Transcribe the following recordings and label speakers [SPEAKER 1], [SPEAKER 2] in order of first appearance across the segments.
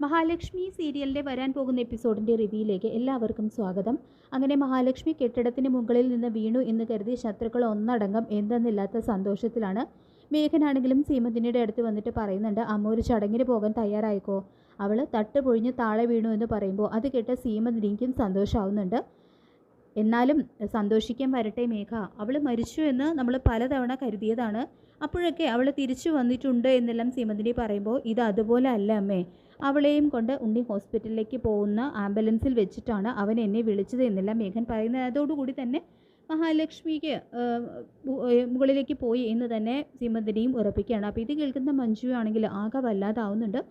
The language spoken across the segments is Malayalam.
[SPEAKER 1] മഹാലക്ഷ്മി സീരിയലിൻ്റെ വരാൻ പോകുന്ന എപ്പിസോഡിൻ്റെ റിവ്യൂയിലേക്ക് എല്ലാവർക്കും സ്വാഗതം. അങ്ങനെ മഹാലക്ഷ്മി കെട്ടിടത്തിന് മുകളിൽ നിന്ന് വീണു എന്ന് കരുതി ശത്രുക്കൾ ഒന്നടങ്കം എന്തെന്നില്ലാത്ത സന്തോഷത്തിലാണ്. മേഘനാണെങ്കിലും സീമന്തിനിയുടെ അടുത്ത് വന്നിട്ട് പറയുന്നുണ്ട്, അമ്മ ഒരു ചടങ്ങിന് പോകാൻ തയ്യാറായിക്കോ. അവൾ തട്ട് പൊഴിഞ്ഞ് താഴെ വീണു എന്ന് പറയുമ്പോൾ അത് കേട്ട് സീമന്തിനിക്കും സന്തോഷമാവുന്നുണ്ട്. എന്നാലും സന്തോഷിക്കാൻ വരട്ടെ മേഘ, അവൾ മരിച്ചു എന്ന് നമ്മൾ പലതവണ കരുതിയതാണ്. അപ്പോഴൊക്കെ അവൾ തിരിച്ചു വന്നിട്ടുണ്ട് എന്നെല്ലാം സീമന്തിനി പറയുമ്പോൾ ഇത് അതുപോലെ അല്ല അമ്മേ. അവളെയും കൊണ്ട് ഉണ്ണി ഹോസ്പിറ്റലിലേക്ക് പോകുന്ന ആംബുലൻസിൽ വെച്ചിട്ടാണ് അവൻ എന്നെ വിളിച്ചത് എന്നെല്ലാം മേഘൻ പറയുന്നത്. അതോടുകൂടി തന്നെ മഹാലക്ഷ്മിക്ക് മുകളിലേക്ക് പോയി എന്ന് തന്നെ സീമന്തിനിയും ഉറപ്പിക്കുകയാണ്. അപ്പോൾ ഇത് കേൾക്കുന്ന മഞ്ജു ആണെങ്കിൽ ആകെ വല്ലാതാവുന്നുണ്ട്.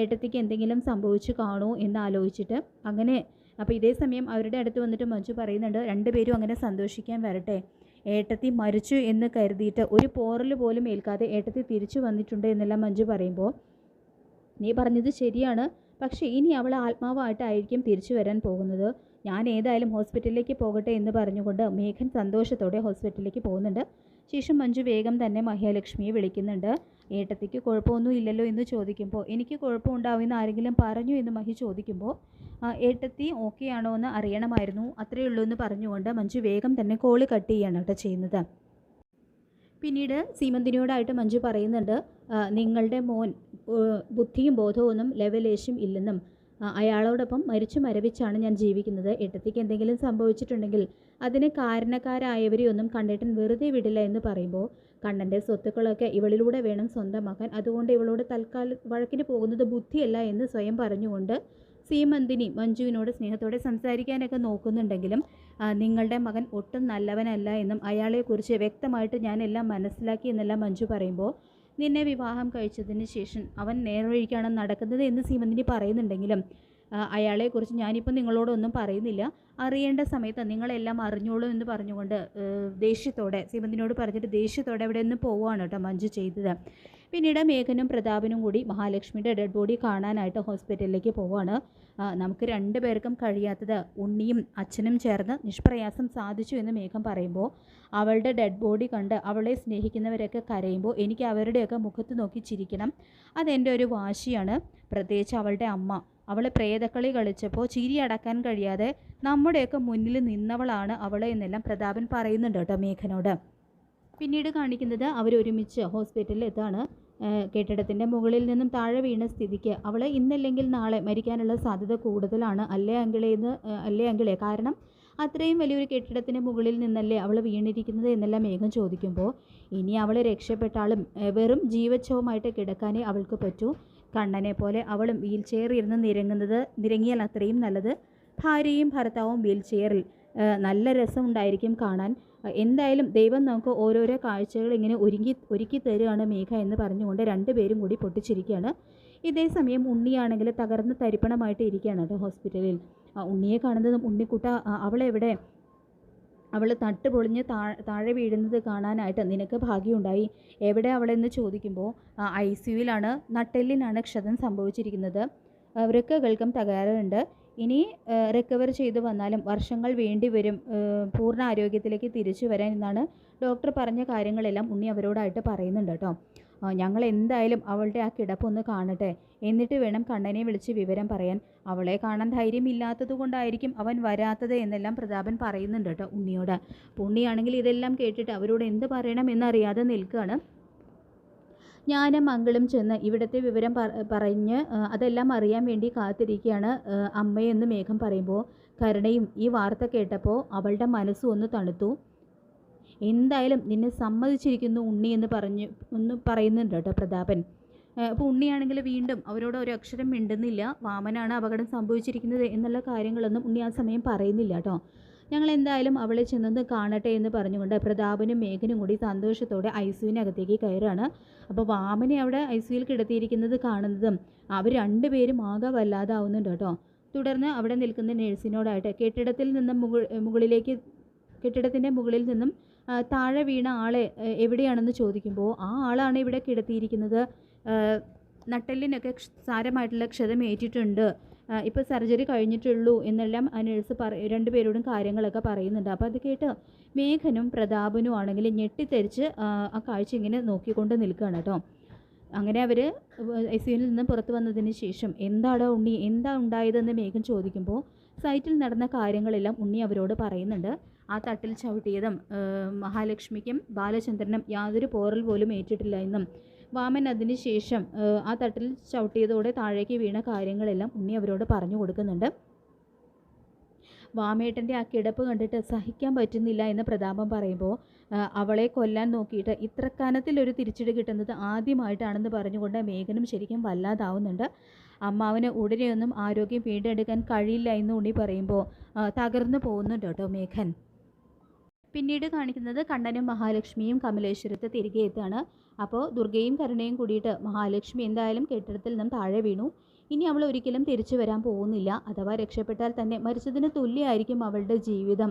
[SPEAKER 1] ഏട്ടത്തിക്ക് എന്തെങ്കിലും സംഭവിച്ചു കാണുമോ എന്നാലോചിച്ചിട്ട്. അങ്ങനെ അപ്പോൾ ഇതേ സമയം അവരുടെ അടുത്ത് വന്നിട്ട് മഞ്ജു പറയുന്നുണ്ട്, രണ്ടുപേരും അങ്ങനെ സന്തോഷിക്കാൻ വരട്ടെ. ഏട്ടത്തി മരിച്ചു എന്ന് കരുതിയിട്ട് ഒരു പോറൽ പോലും ഏൽക്കാതെ ഏട്ടത്തി തിരിച്ചു വന്നിട്ടുണ്ട് എന്നെല്ലാം മഞ്ജു പറയുമ്പോൾ, നീ പറഞ്ഞത് ശരിയാണ്, പക്ഷേ ഇനി അവൾ ആത്മാവായിട്ടായിരിക്കും തിരിച്ചു വരാൻ പോകുന്നത്. ഞാൻ ഏതായാലും ഹോസ്പിറ്റലിലേക്ക് പോകട്ടെ എന്ന് പറഞ്ഞുകൊണ്ട് മേഘൻ സന്തോഷത്തോടെ ഹോസ്പിറ്റലിലേക്ക് പോകുന്നുണ്ട്. ശേഷം മഞ്ജു വേഗം തന്നെ മഹാലക്ഷ്മിയെ വിളിക്കുന്നുണ്ട്. ഏട്ടത്തിക്ക് കുഴപ്പമൊന്നും ഇല്ലല്ലോ എന്ന് ചോദിക്കുമ്പോൾ, എനിക്ക് കുഴപ്പമുണ്ടാവുമെന്ന് ആരെങ്കിലും പറഞ്ഞു എന്ന് മഹി ചോദിക്കുമ്പോൾ, ഏട്ടത്തി ഓക്കെ ആണോ എന്ന് അറിയണമായിരുന്നു, അത്രയേ ഉള്ളൂ എന്ന് പറഞ്ഞുകൊണ്ട് മഞ്ജു വേഗം തന്നെ കോള് കട്ട് ചെയ്യാണ് കേട്ടോ ചെയ്യുന്നത്. പിന്നീട് സീമന്തിനിയോടായിട്ട് മഞ്ജു പറയുന്നുണ്ട്, നിങ്ങളുടെ മോൻ ബുദ്ധിയും ബോധമൊന്നും ലെവലേശം ഇല്ലെന്നും അയാളോടൊപ്പം മരിച്ചു മരവിച്ചാണ് ഞാൻ ജീവിക്കുന്നത്. ഏട്ടത്തിക്ക് എന്തെങ്കിലും സംഭവിച്ചിട്ടുണ്ടെങ്കിൽ അതിന് കാരണക്കാരായവരെ ഒന്നും കണ്ണേട്ടൻ വെറുതെ വിടില്ല എന്ന് പറയുമ്പോൾ, കണ്ണൻ്റെ സ്വത്തുക്കളൊക്കെ ഇവളിലൂടെ വേണം സ്വന്തമാക്കാൻ, അതുകൊണ്ട് ഇവളോട് തൽക്കാലം വഴക്കിന് പോകുന്നത് ബുദ്ധിയല്ല എന്ന് സ്വയം പറഞ്ഞുകൊണ്ട് സീമന്തിനി മഞ്ജുവിനോട് സ്നേഹത്തോടെ സംസാരിക്കാനൊക്കെ നോക്കുന്നുണ്ടെങ്കിലും നിങ്ങളുടെ മകൻ ഒട്ടും നല്ലവനല്ല എന്നും അയാളെക്കുറിച്ച് വ്യക്തമായിട്ട് ഞാനെല്ലാം മനസ്സിലാക്കി എന്നെല്ലാം മഞ്ജു പറയുമ്പോൾ, നിന്നെ വിവാഹം കഴിച്ചതിന് ശേഷം അവൻ നേർവഴിക്കാണ് നടക്കുന്നത് എന്ന് സീമന്തിനി പറയുന്നുണ്ടെങ്കിലും അയാളെക്കുറിച്ച് ഞാനിപ്പോൾ നിങ്ങളോടൊന്നും പറയുന്നില്ല, അറിയേണ്ട സമയത്ത് നിങ്ങളെല്ലാം അറിഞ്ഞോളൂ എന്ന് പറഞ്ഞുകൊണ്ട് ദേഷ്യത്തോടെ സീമന്തിനോട് പറഞ്ഞിട്ട് ദേഷ്യത്തോടെ അവിടെ നിന്ന് പോവുകയാണ് കേട്ടോ മഞ്ജു ചെയ്തത്. പിന്നീട് മേഘനും പ്രതാപനും കൂടി മഹാലക്ഷ്മിയുടെ ഡെഡ് ബോഡി കാണാനായിട്ട് ഹോസ്പിറ്റലിലേക്ക് പോവുകയാണ്. നമുക്ക് രണ്ടുപേർക്കും കഴിയാത്തത് ഉണ്ണിയും അച്ഛനും ചേർന്ന് നിഷ്പ്രയാസം സാധിച്ചു എന്ന് മേഘം പറയുമ്പോൾ, അവളുടെ ഡെഡ് ബോഡി കണ്ട് അവളെ സ്നേഹിക്കുന്നവരൊക്കെ കരയുമ്പോൾ എനിക്ക് അവരുടെയൊക്കെ മുഖത്ത് നോക്കി ചിരിക്കണം, അതെൻ്റെ ഒരു വാശിയാണ്. പ്രത്യേകിച്ച് അവളുടെ അമ്മ, അവൾ പ്രേതക്കളി കളിച്ചപ്പോൾ ചിരി അടക്കാൻ കഴിയാതെ നമ്മുടെയൊക്കെ മുന്നിൽ നിന്നവളാണ് അവൾ എന്നെല്ലാം പ്രതാപൻ പറയുന്നുണ്ട് കേട്ടോ മേഘനോട്. പിന്നീട് കാണിക്കുന്നത് അവരൊരുമിച്ച് ഹോസ്പിറ്റലിൽ എത്താണ്. കെട്ടിടത്തിൻ്റെ മുകളിൽ നിന്നും താഴെ വീണ സ്ഥിതിക്ക് അവൾ ഇന്നല്ലെങ്കിൽ നാളെ മരിക്കാനുള്ള സാധ്യത കൂടുതലാണ് അല്ലേ അങ്കിളേ, കാരണം അത്രയും വലിയൊരു കെട്ടിടത്തിന് മുകളിൽ നിന്നല്ലേ അവൾ വീണിരിക്കുന്നത് എന്നെല്ലാം മേഘം ചോദിക്കുമ്പോൾ, ഇനി അവൾ രക്ഷപ്പെട്ടാലും വെറും ജീവച്ഛവമായിട്ട് കിടക്കാനേ അവൾക്ക് പറ്റൂ. കണ്ണനെ പോലെ അവളും വീൽ ചെയറിൽ ഇരുന്ന് നിരങ്ങിയാൽ അത്രയും നല്ലത്. ഭാര്യയും ഭർത്താവും വീൽ ചെയറിൽ നല്ല രസമുണ്ടായിരിക്കും കാണാൻ. എന്തായാലും ദൈവം നമുക്ക് ഓരോരോ കാഴ്ചകൾ ഇങ്ങനെ ഒരുക്കി തരികയാണ് മേഘ എന്ന് പറഞ്ഞുകൊണ്ട് രണ്ടുപേരും കൂടി പൊട്ടിച്ചിരിക്കുകയാണ്. ഇതേ സമയം ഉണ്ണിയാണെങ്കിൽ തകർന്ന് തരിപ്പണമായിട്ട് ഇരിക്കുകയാണ് കേട്ടോ ഹോസ്പിറ്റലിൽ. ഉണ്ണിയെ കാണുന്നതും ഉണ്ണിക്കുട്ട അവളെവിടെ, അവൾ തട്ട് പൊളിഞ്ഞ് താഴെ വീഴുന്നത് കാണാനായിട്ട് നിനക്ക് ഭാഗ്യമുണ്ടായി, എവിടെ അവളെന്ന് ചോദിക്കുമ്പോൾ ICUവിലാണ്, നട്ടെല്ലിനാണ് ക്ഷതം സംഭവിച്ചിരിക്കുന്നത്, വൃക്കകൾക്കും തകരാറുണ്ട്, ഇനി റിക്കവർ ചെയ്തു വന്നാലും വർഷങ്ങൾ വേണ്ടി വരും പൂർണ്ണ ആരോഗ്യത്തിലേക്ക് തിരിച്ചു വരാൻ എന്നാണ് ഡോക്ടർ പറഞ്ഞ കാര്യങ്ങളെല്ലാം ഉണ്ണി അവരോടായിട്ട് പറയുന്നുണ്ട് കേട്ടോ. ഞങ്ങൾ എന്തായാലും അവളുടെ ആ കിടപ്പൊന്ന് കാണട്ടെ, എന്നിട്ട് വേണം കണ്ണനെ വിളിച്ച് വിവരം പറയാൻ. അവളെ കാണാൻ ധൈര്യമില്ലാത്തത് കൊണ്ടായിരിക്കും അവൻ വരാത്തത് എന്നെല്ലാം പ്രതാപൻ പറയുന്നുണ്ട് കേട്ടോ ഉണ്ണിയോട്. ഉണ്ണിയാണെങ്കിൽ ഇതെല്ലാം കേട്ടിട്ട് അവരോട് എന്ത് പറയണം എന്നറിയാതെ നിൽക്കുകയാണ്. ഞാനും മംഗളും ചെന്ന് ഇവിടുത്തെ വിവരം പറഞ്ഞ് അതെല്ലാം അറിയാൻ വേണ്ടി കാത്തിരിക്കുകയാണ് അമ്മയെന്ന് മേഘം പറയുമ്പോൾ, കരുണയും ഈ വാർത്ത കേട്ടപ്പോൾ അവളുടെ മനസ്സ് ഒന്ന് തണുത്തു. എന്തായാലും നിന്നെ സമ്മതിച്ചിരിക്കുന്നു ഉണ്ണി എന്ന് പറയുന്നുണ്ട് കേട്ടോ പ്രതാപൻ. അപ്പോൾ ഉണ്ണിയാണെങ്കിൽ വീണ്ടും അവരോട് ഒരു അക്ഷരം മിണ്ടുന്നില്ല. വാമനാണ് അപകടം സംഭവിച്ചിരിക്കുന്നത് എന്നുള്ള കാര്യങ്ങളൊന്നും ഉണ്ണി ആ സമയം പറയുന്നില്ല കേട്ടോ. ഞങ്ങൾ എന്തായാലും അവളെ ചെന്നത് കാണട്ടെ എന്ന് പറഞ്ഞുകൊണ്ട് പ്രതാപനും മേഘനും കൂടി സന്തോഷത്തോടെ ICUവിനകത്തേക്ക് കയറുകയാണ്. അപ്പോൾ വാമനെ അവിടെ ICUവിൽ കിടത്തിയിരിക്കുന്നത് കാണുന്നതും അവർ രണ്ടുപേരും ആകെ വല്ലാതാവുന്നുണ്ട് കേട്ടോ. തുടർന്ന് അവിടെ നിൽക്കുന്ന നഴ്സിനോടായിട്ട് കെട്ടിടത്തിൻ്റെ മുകളിൽ നിന്നും താഴെ വീണ ആളെ എവിടെയാണെന്ന് ചോദിക്കുമ്പോൾ, ആ ആളാണ് ഇവിടെ കിടത്തിയിരിക്കുന്നത്, നട്ടെല്ലിനൊക്കെ സാരമായിട്ടുള്ള ക്ഷതം ഏറ്റിട്ടുണ്ട്, ഇപ്പോൾ സർജറി കഴിഞ്ഞിട്ടുള്ളൂ എന്നെല്ലാം ആ നഴ്സ് രണ്ടുപേരോടും കാര്യങ്ങളൊക്കെ പറയുന്നുണ്ട്. അപ്പോൾ അത് കേട്ട് മേഘനും പ്രതാപനും ആണെങ്കിൽ ഞെട്ടിത്തെറിച്ച് ആ കാഴ്ച ഇങ്ങനെ നോക്കിക്കൊണ്ട് നിൽക്കുകയാണ് കേട്ടോ. അങ്ങനെ അവർ ICUവിൽ നിന്ന് പുറത്തു വന്നതിന് ശേഷം എന്താടോ ഉണ്ണി, എന്താ ഉണ്ടായതെന്ന് മേഘൻ ചോദിക്കുമ്പോൾ സൈറ്റിൽ നടന്ന കാര്യങ്ങളെല്ലാം ഉണ്ണി അവരോട് പറയുന്നുണ്ട്. ആ തട്ടിൽ ചവിട്ടിയതും മഹാലക്ഷ്മിക്കും ബാലചന്ദ്രനും യാതൊരു പോറൽ പോലും ഏറ്റിട്ടില്ല എന്നും വാമൻ അതിന് ശേഷം ആ തട്ടിൽ ചവിട്ടിയതോടെ താഴേക്ക് വീണ കാര്യങ്ങളെല്ലാം ഉണ്ണി അവരോട് പറഞ്ഞു കൊടുക്കുന്നുണ്ട്. വാമേട്ടൻ്റെ ആ കിടപ്പ് കണ്ടിട്ട് സഹിക്കാൻ പറ്റുന്നില്ല എന്ന് പ്രതാപം പറയുമ്പോൾ അവളെ കൊല്ലാൻ നോക്കിയിട്ട് ഇത്ര കനത്തിലൊരു തിരിച്ചടി കിട്ടുന്നത് ആദ്യമായിട്ടാണെന്ന് പറഞ്ഞുകൊണ്ട് മേഘനും ശരിക്കും വല്ലാതാവുന്നുണ്ട്. അമ്മാവന് ഉടനെയൊന്നും ആരോഗ്യം വീണ്ടെടുക്കാൻ കഴിയില്ല എന്ന് ഉണ്ണി പറയുമ്പോൾ തകർന്നു പോകുന്നുണ്ട് കേട്ടോ മേഘൻ. പിന്നീട് കാണിക്കുന്നത് കണ്ണനും മഹാലക്ഷ്മിയും കമലേശ്വരത്ത് തിരികെ എത്തുകയാണ്. അപ്പോൾ ദുർഗയും കരുണയും കൂടിയിട്ട് മഹാലക്ഷ്മി എന്തായാലും കെട്ടിടത്തിൽ നിന്നും താഴെ വീണു. ഇനി അവൾ ഒരിക്കലും തിരിച്ചു വരാൻ പോകുന്നില്ല, അഥവാ രക്ഷപ്പെട്ടാൽ തന്നെ മരിച്ചതിന് തുല്യമായിരിക്കും അവളുടെ ജീവിതം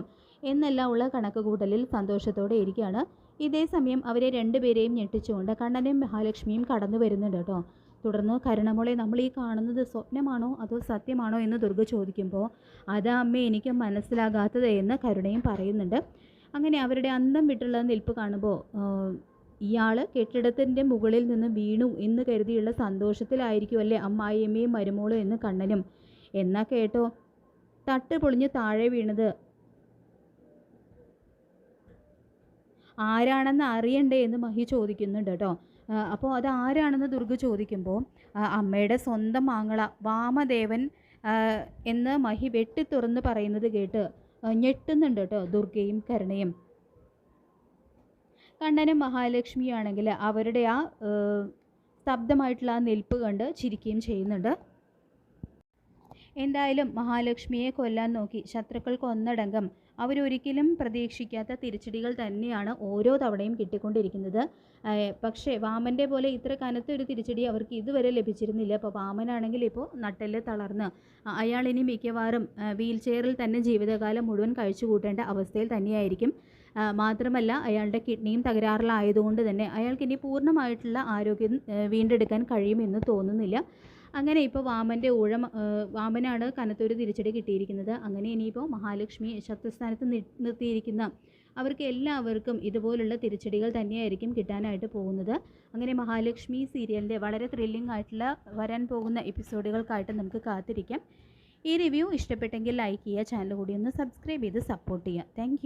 [SPEAKER 1] എന്നെല്ലാം ഉള്ള കണക്കുകൂട്ടലിൽ സന്തോഷത്തോടെ ഇരിക്കുകയാണ്. ഇതേ സമയം അവരെ രണ്ടുപേരെയും ഞെട്ടിച്ചുകൊണ്ട് കണ്ണനും മഹാലക്ഷ്മിയും കടന്നു വരുന്നുണ്ട് കേട്ടോ. തുടർന്ന് കരുണമോളെ, നമ്മൾ ഈ കാണുന്നത് സ്വപ്നമാണോ അതോ സത്യമാണോ എന്ന് ദുർഗ ചോദിക്കുമ്പോൾ അതാ അമ്മേ എനിക്ക് മനസ്സിലാകാത്തത് എന്ന് കരുണയും പറയുന്നുണ്ട്. അങ്ങനെ അവരുടെ അന്തം വിട്ടുള്ള നിൽപ്പ് കാണുമ്പോൾ ഇയാൾ കെട്ടിടത്തിൻ്റെ മുകളിൽ നിന്ന് വീണു എന്ന് കരുതിയുള്ള സന്തോഷത്തിലായിരിക്കുമല്ലേ അമ്മായിയമ്മയും മരുമോളും എന്ന് കണ്ണനും. എന്നാ കേട്ടോ, തട്ട് പൊളിഞ്ഞ് താഴെ വീണത് ആരാണെന്ന് അറിയണ്ടേ എന്ന് മഹി ചോദിക്കുന്നുണ്ട് കേട്ടോ. അപ്പോൾ അത് ആരാണെന്ന് ദുർഗ ചോദിക്കുമ്പോൾ അമ്മയുടെ സ്വന്തം ആങ്ങള വാമദേവൻ എന്ന് മഹി വെട്ടിത്തുറന്ന് പറയുന്നത് കേട്ട് ഞെട്ടുന്നുണ്ട് കേട്ടോ ദുർഗയും കരുണയും. കണ്ണനും മഹാലക്ഷ്മിയാണെങ്കിൽ അവരുടെ ആ സ്തബ്ധമായിട്ടുള്ള ആ നിൽപ്പ് കണ്ട് ചിരിക്കുകയും ചെയ്യുന്നുണ്ട്. എന്തായാലും മഹാലക്ഷ്മിയെ കൊല്ലാൻ നോക്കി ശത്രുക്കൾക്ക് ഒന്നടങ്കം അവരൊരിക്കലും പ്രതീക്ഷിക്കാത്ത തിരിച്ചടികൾ തന്നെയാണ് ഓരോ തവണയും കിട്ടിക്കൊണ്ടിരിക്കുന്നത്. പക്ഷേ വാമൻ്റെ പോലെ ഇത്ര കനത്തൊരു തിരിച്ചടി അവർക്ക് ഇതുവരെ ലഭിച്ചിരുന്നില്ല. അപ്പോൾ വാമനാണെങ്കിൽ ഇപ്പോൾ നട്ടെല്ല് തളർന്ന് അയാളിനി മിക്കവാറും വീൽ ചെയറിൽ തന്നെ ജീവിതകാലം മുഴുവൻ കഴിച്ചു കൂട്ടേണ്ട അവസ്ഥയിൽ തന്നെയായിരിക്കും. മാത്രമല്ല അയാളുടെ കിഡ്നിയും തകരാറിലായതുകൊണ്ട് തന്നെ അയാൾക്കിനി പൂർണ്ണമായിട്ടുള്ള ആരോഗ്യം വീണ്ടെടുക്കാൻ കഴിയുമെന്ന് തോന്നുന്നില്ല. അങ്ങനെ ഇപ്പോൾ വാമനാണ് കനത്തൊരു തിരിച്ചടി കിട്ടിയിരിക്കുന്നത്. അങ്ങനെ ഇനിയിപ്പോൾ മഹാലക്ഷ്മി ശത്രുസ്ഥാനത്ത് നിർത്തിയിരിക്കുന്ന അവർക്ക് എല്ലാവർക്കും ഇതുപോലുള്ള തിരിച്ചടികൾ തന്നെയായിരിക്കും കിട്ടാനായിട്ട് പോകുന്നത്. അങ്ങനെ മഹാലക്ഷ്മി സീരിയലിൻ്റെ വളരെ ത്രില്ലിംഗ് ആയിട്ടുള്ള വരാൻ പോകുന്ന എപ്പിസോഡുകൾക്കായിട്ട് നമുക്ക് കാത്തിരിക്കാം. ഈ റിവ്യൂ ഇഷ്ടപ്പെട്ടെങ്കിൽ ലൈക്ക് ചെയ്യുക, ചാനൽ കൂടി ഒന്ന് സബ്സ്ക്രൈബ് ചെയ്ത് സപ്പോർട്ട് ചെയ്യുക. താങ്ക്